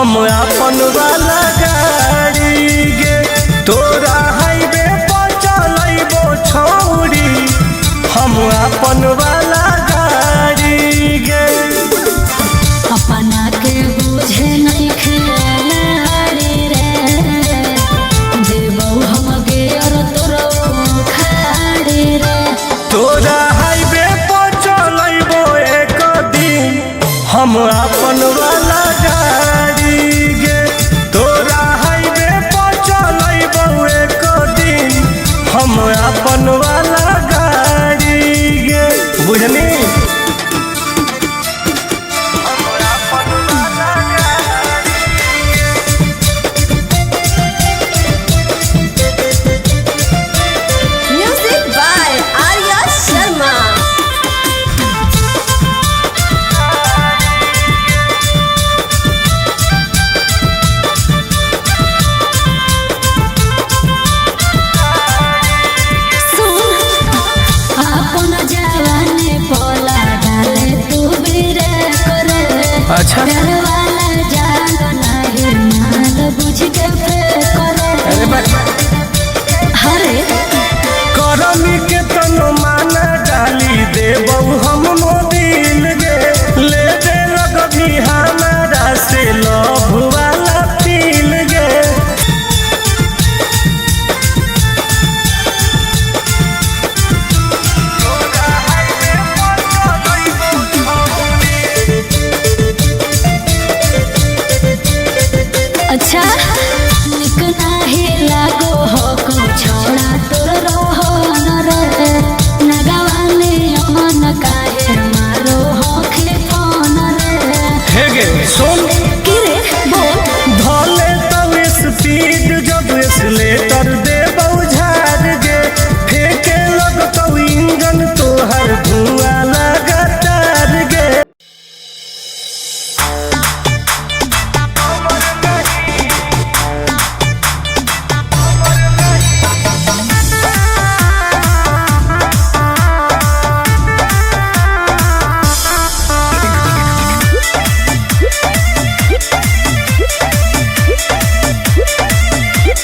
हम अपन वाला गाड़ी गे तोरा हाईवे पर चलैबो छौरी हम अपन वाला गाड़ी गे अपना के बुझे नहीं खेलाड़ी रे देबो हम गे और तोरो खाड़ी रे तोरा हाईवे पर चलैबो एक दिन हम अपन वाला गाड़ी गे तोरा हाईवे पर चलैबो एक दिन हम अपन वाला गाड़ी गे बुझनी। Music by Arya Sharma. अपन जवानी पोला डाले तू बिरे करे अच्छा वाला जान नहीं माल बुझ के करे हरे करमी के तनो माना डाली देबौ हम मोबिल गे ले दे लगभी हमारा से लव वाला फील गे अच्छा निक नाही लागो हो को छोड़ा तोर रहो न रे नगवाने मन काहे मारो हो खे फोन रे हे गे सुन की रे बोल धोले तो स्पीड जब एक्सीलेटर देबौ झाड़ गे फेंके लगतौ इंजन तोहर धुआं लगातार गे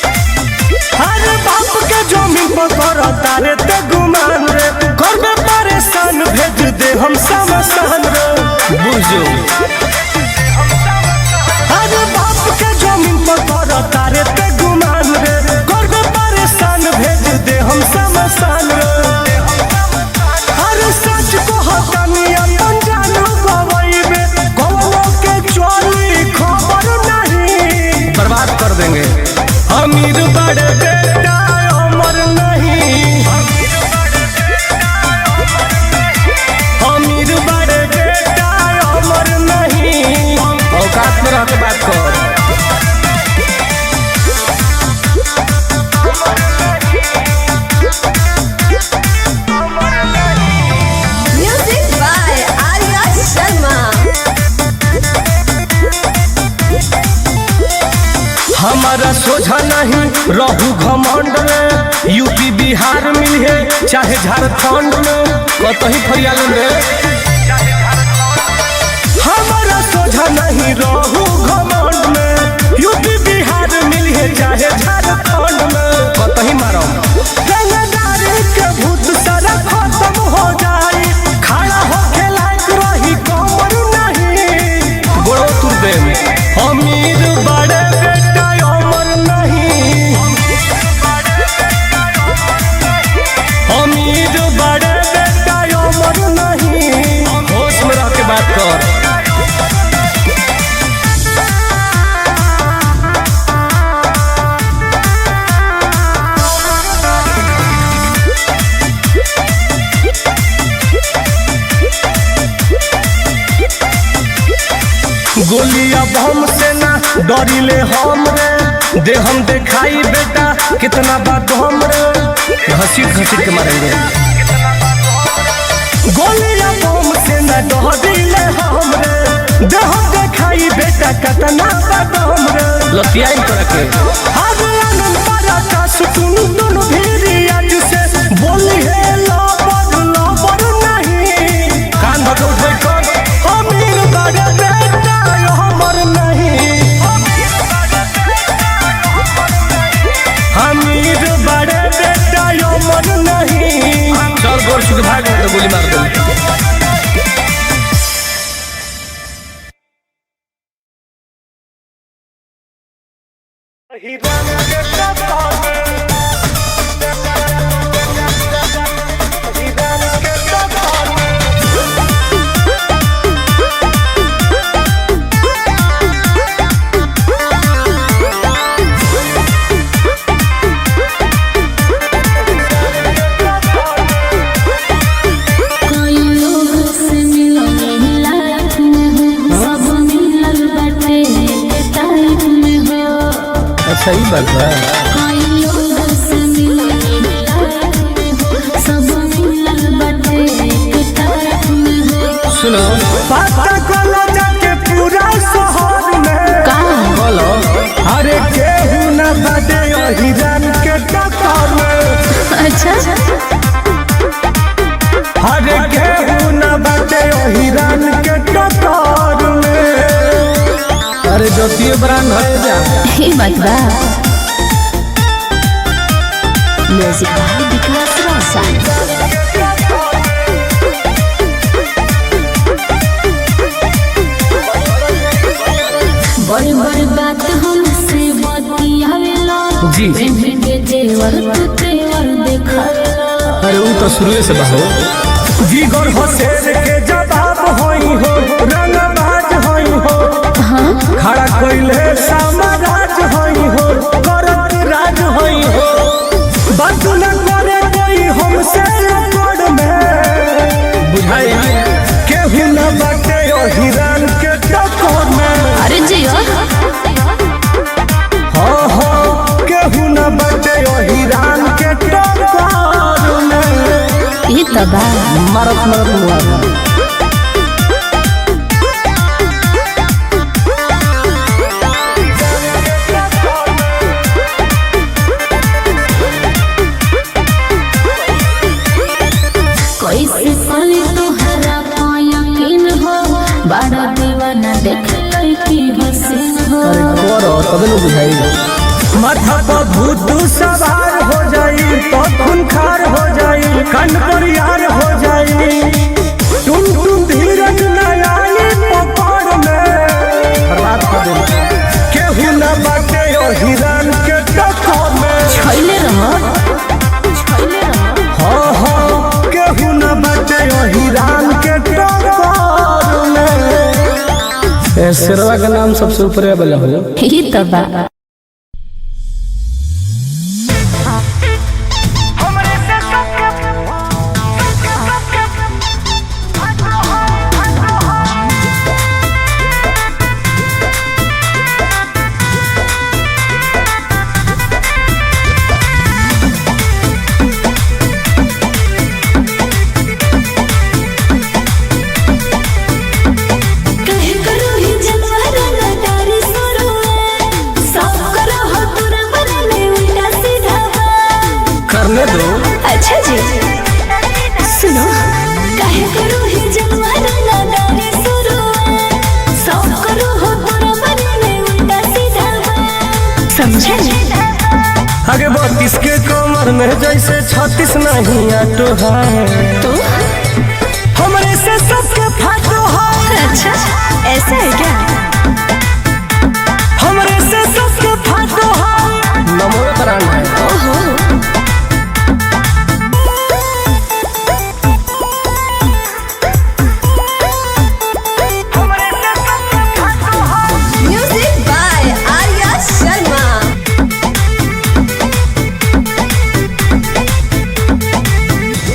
अरे बाप के जमीन पर करता रे ते गुमान रे घर में परेशान भेज दे हम समसान रे बुझो अरे बाप के जमीन पर करता रे ते गुमान रे घर में परेशान भेज दे हम समसान रे अरे सच को हटानी अपन जानू गवाइबे गवलो के चोरी खबर नहीं बर्बाद कर देंगे अमीर बड़े बेटा अमर नहीं अमीर बड़े बेटा अमर नहीं औकात में रह के बात कर Music by Arya Sharma. हमारा सोझा नहीं रहू घमंड में यूपी बिहार मिले चाहे झारखंड में कतही फरियालन रे हमारा सोझा नहीं रहू घमंड में यूपी बिहार मिले चाहे झारखंड में कतही मारो रंगदारी के भूत सारा खत्म हो जाई खड़ा होके लायक रही कमर नहीं गोड़ो तुर दे अमीर बड़े बेटा अमर नहीं अमीर बड़े बेटा अमर नहीं होश में रह के बात कर गोलिया बम से ना डरिले हम रे दे हम देखाई बेटा कितना बात हम रे घसीट घसीट के मारेंगे गोलिया बम से ना डरिले हम रे दे हम देखाई बेटा कितना बात हम रे लतियाई कर के आज आनंद पारा का सुकून दोनों भी आज से बोली है लबर नहीं कान भटक उठे कर अमीर बड़े बेटा हमर नहीं अच्छा ही बात बा। सुनो पता कलो जाके पूरा शहर में बोलो अरे केहू न बाटे हिरन के टक्कर में। अच्छा अरे केहू न बाटे हिरन के टक्कर में। अरे ज्योतिए ब्रांड है जा ही बात बा। म्यूजिक बाय विकास रोशन। बड़ी बड़ी बात हमसे बतियावेला जी के जेवर तू तेवर देखावेला। अरे वो तो शुरू से बाहो जीगर हो शेर के जवाब होई हो रंगबाज होई हो खड़ा कोइले सामराज होई हो करत राज होई हो बात न करे कोई हमसे लड़ में बुझाई केहू न बाटे ओ हिरन के टक्कर में। अरे जियो हाँ हाँ केहू न बाटे ओ हिरन के टक्कर में। ये तो बा मरत मरत हुआ कैसे साली तोहरा यकीन हो बड़ा दीवाना देख लड़की हसीन हो। अरे करो तब न बुझाई माथा पर भूत सवार हो जाई तो खूनखार हो जाई कान पर यार हो जाई तुम धीरज न आई पकड़ में बर्बाद कर दे केहू न बाटे ओ हिरन के टक्कर में। छैले रहो हाँ हाँ केहू न बाटे ओ हिरन के टक्कर में। शेरवा का नाम सबसे ऊपर वाला हो ये तो बा। करने दो अच्छा जी सुनो काहे करो ही जमाना नादानी सुरो सब करो हो तोरा बने में उल्टा सीधा समझे आगे 32 के कमर में जैसे 36 नहीं आटो है तो हमरे से सबके फाटो है। अच्छा ऐसा है क्या? हमरे से सबके फाटो है नमो ब्रांड है। ओहो Music by Arya Sharma.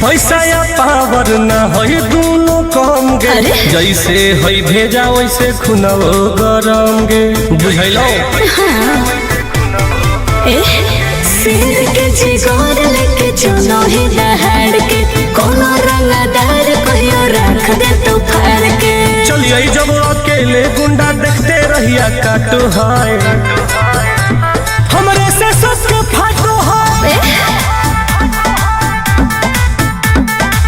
पैसा या पावर न है दोनों कम गे अरे? जैसे है भेजा वैसे खुनवो गरम गे बुझैलो। ए सिर के जिगोर लेके चुनो ही दहाड़ के कोनो रंगदार कहियो रख दे तो फाड़ के। चलिए जब अकेले गुंडा देखते रहिया काटो है हमरे से सबके फाटो है।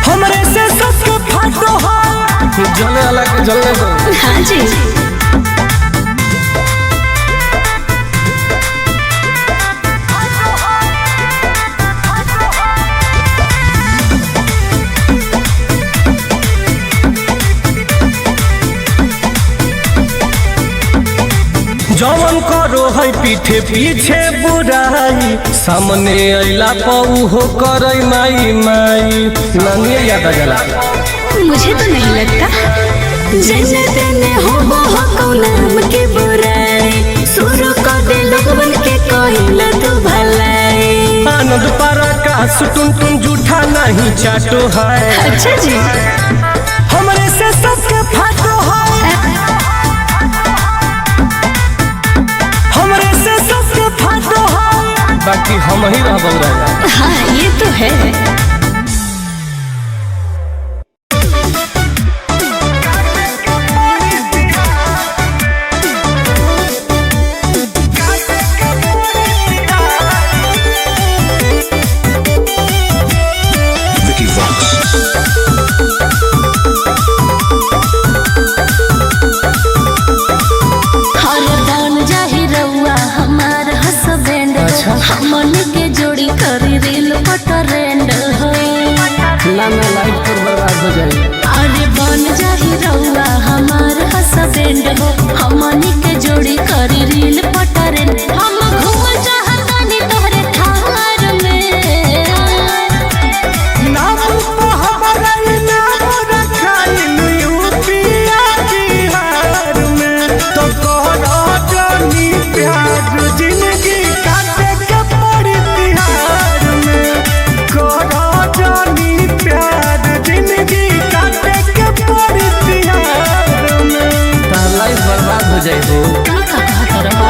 हमरे से सबके फाटो है जले वाला के जलने दो। हाँ जी जवन करो है पीठे पीछे बुराई, सामने अइला पऊ हो करई माई माई। नानी याद आ जाला? मुझे तो नहीं लगता। जैसे तेने हो नाम के बुराई, शुरू कर दे लोगन के कहिला तू भलाई। आनंद पराकाश टुन टुन जूठा नहीं चाटो है। अच्छा जी, हमरे से सबके फाटो है, हमरे से सबके फाटो है, बाकी हम ही रहबल रहे। हाँ ये तो है। हमन के जोड़ी करी रील पटरेंड हो, ना लाइफ पर बर्बाद हो जाए। अरे बन जाही रउआ हमार हसबैंड हो, हमन के जोड़ी करी रील पटरेंड। हम घूम चाहतानी तोहरे थार में, नाम तो हमारा नाम रखाइल यूपीया बिहार में, तो कहरा जानी प्यार जिंदगी काटे के पड़ी तिहार में, कहरा जानी प्यार जिंदगी काटे के पड़ी तिहार में। तार लाइफ बर्बाद हो जाए हो। का कहत रहो?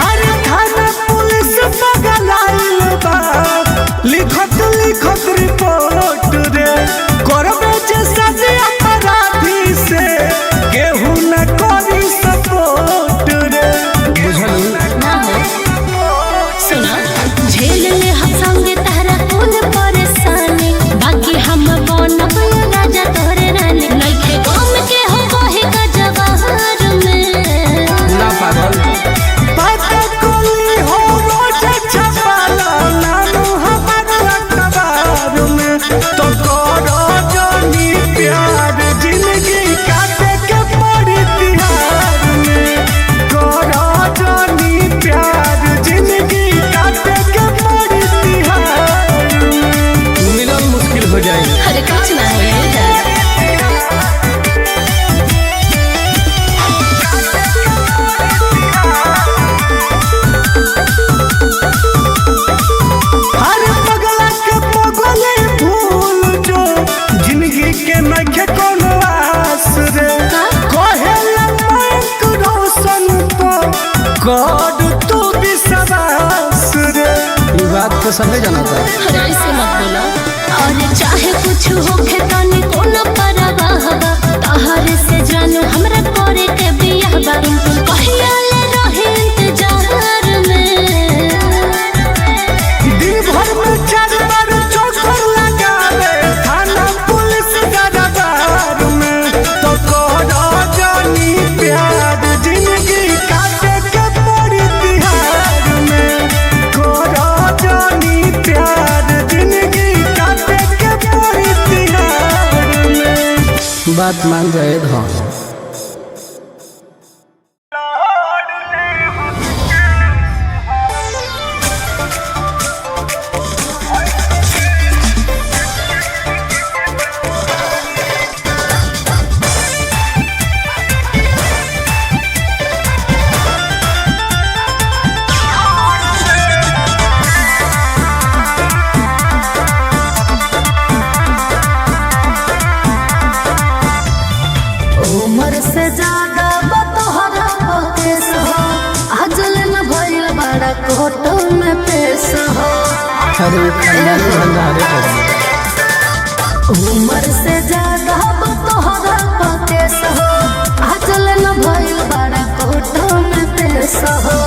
अरे थाना पुलिस पगलाइल बा, लिखत लिखत रिपोर्ट रे, करबे जे सजे अपराधी से, केहू न करी सपोर्ट रे। बुझलू? ना हो सुना, झेल ले हम संगे तहरा कौन परेशानी, बाकी हम बनब राजा तोहरे रानी। नइखे गम के हो कहे का जवाहर में, ना पागल बात कोली हो रोज छपाला, नाम हमारा अखबार में, तो करो जानी प्यार जिंदगी काटे के पड़ी तिहार में, करो जानी प्यार जिंदगी काटे के पड़ी तिहार में। मिलन मुश्किल हो जाए। अरे कुछ ना हो ये जा। हर पगला के पगले भूल जो, जिंदगी के नखे कोनो आस रे, कहेला बैंक रोशन पर कर तू विश्वास रे। ये बात तो सभी जानता है। अरे ऐसे मत बोला, और चाहे कुछ होखे तनी कोनो परवाह बा, तहरे से जानू हमरा करे के बियाह बा। तुम कहिया ले रहे इंतजार में, दिन भर में 4 बार चक्कर लगावे थाना पुलिस दरबार में, तो कहरा जानी प्यार जिंदगी काटे के पड़ी तिहार में, कहरा जानी प्यार जिंदगी काटे के पड़ी तिहार में। बात मान जाए धन। उम्र से ज्यादा बतोहरा केस हो, आजल न भइल बड़ा कोर्ट में पेश हो। अरे खानदानी भंडारे उम्र से ज्यादा बतोहरा केस हो, आजल न भइल बड़ा कोर्ट में पेश हो।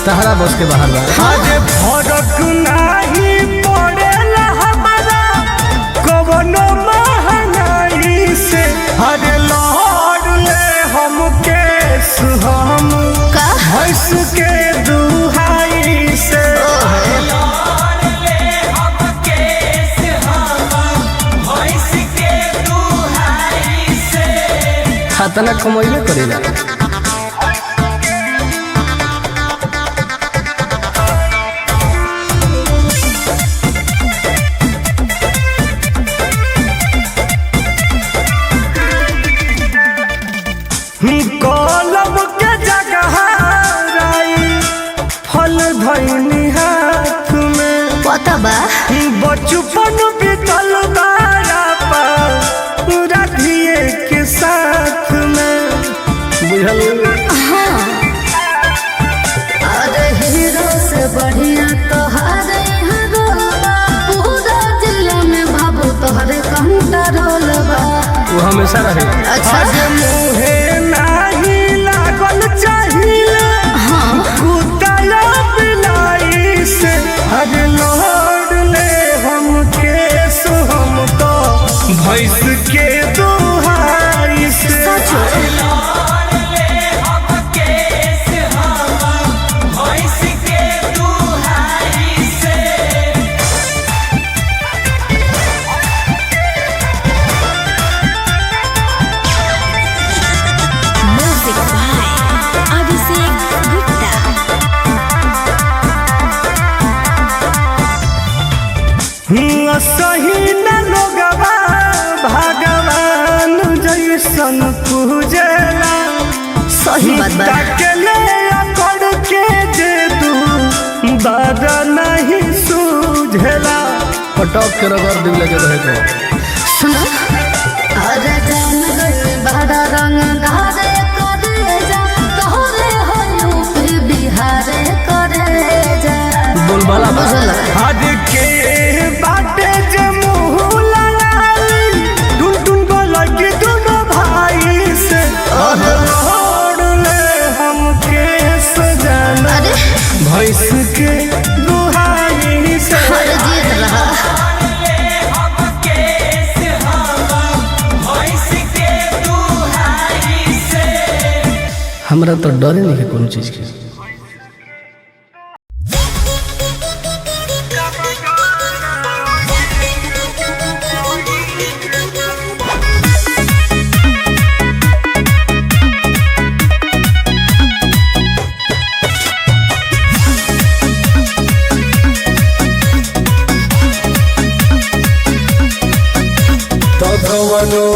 तहरा बस के बाहर बा। आज फरक नहीं पड़ेला हमारा कवनो महंगाई से, हर लहर ले हम केस हम भैंस के दुहाई से, लहर ले हम तना कमैले करेला। कलम के जगह फल धैनी हाथ में पता बा बचपन बीतल राधिए के साथ में बुझल अरे हीरो से बढ़िया तोहरे हीरो पूरा जिला में बाबू तोहरे कंट्रोल बा। वो हमेशा रहे। अच्छा आज मुहे नाही लागल चाहिए कुत्ता बिलाई से हर लौट ले हम केस हम तो भैंस के दुहाई से म्यूजिक बाय अभिषेक गुप्ता। सही न लोगवा भगवान जैसन पूजला सही बात बा तकले अकड़ के दे तू बादा नहीं सूझला पटक के रगड़ दिल लगे रहे तो सुनो अरे जान गई बड़ा रंग धारे करे जा तोहरे हो यूपी बिहार करे जा। बोलबाला बा। आज के बाटे जे मुँह लगाई टुन टुन बोलक दोनों भाई से छोड़ ले हम केस जाना अरे भैंस के दुहाई से अरे जीत रहा हमरा तो डरे नहीं है कोनो चीज के। तकवनो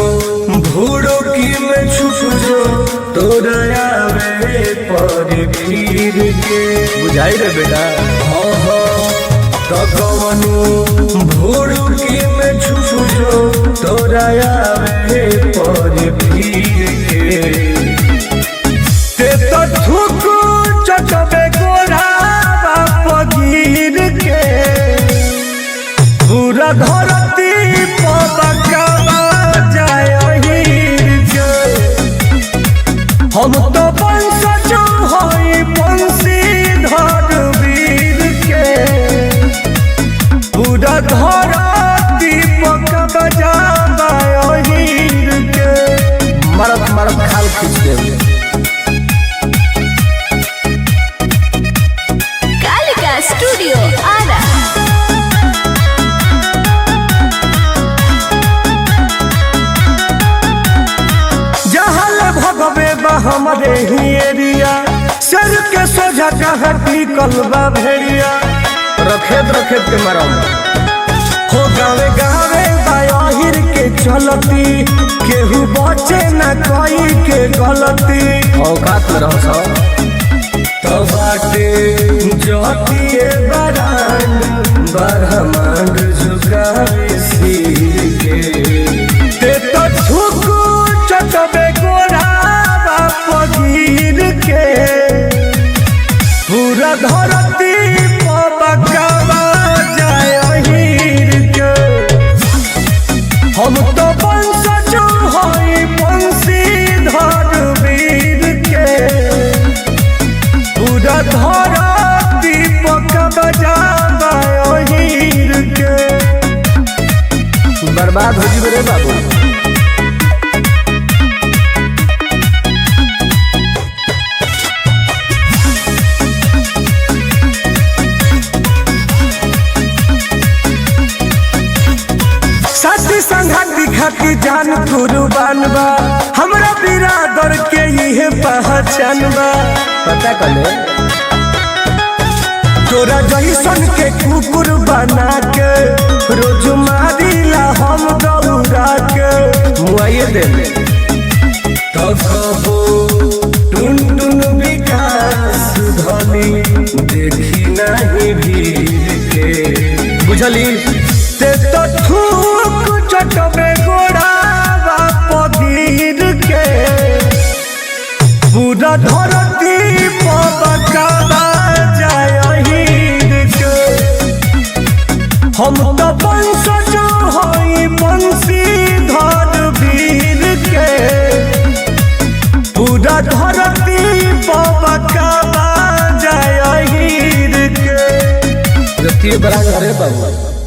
भूड़ो की में छुप जो तोरा आवे पर फिर के बुझाई रे बेटा। तकवनो भूड़ो की में छुप जो तोरा आवे पर फिर के ते तो थूक चटबे गोरा बाप गिर के पूरा धरती पबकवा जाय हीर के हम तो वंशज हई बंशीधर वीर के पूरा धरती पबकवा जाय हीर के मरत मरत खाल खींच दे। कालिका स्टूडियो आरा भगवे बा हमरे ही एरिया सर के सोझा कहाँ टिकल बा भेड़िया रखेत रखेत के मारा हो गावे गावे बाहिर के चलती केहू बचे न कोई के गलती औकात में रहो सब तो बाटे जोतिए बरांड बरहमांड झुकावे सिर के ते तो झुकू चटबे गोरा बाप गिर के पूरा धरती पबकवा जाय हीर के हम तो वंशज हई बंशीधर वीर के पूरा धरती पबकवा जाय हीर के बर्बाद हो जी रे बाबू। साथी संघाती खाती खातिर जान कुर्बान बा हमरा बिरादर के इहे पहचान बा। पता कर ले तोरा जैसन के कुकुर बना के रोज मारिला हम दौड़ा के मुआइए दे तो कहो टुन टुन विकास धनी देखी नहीं भीड़ के बुझली ते तो थूक चटबे गोड़ा पगीर के पूरा धरती पबकावा जाय हीर के हम तो वंशज हई बंशीधर वीर के पूरा धरती पबकावा जाय हीर के जतिये बड़ा करे बाबू।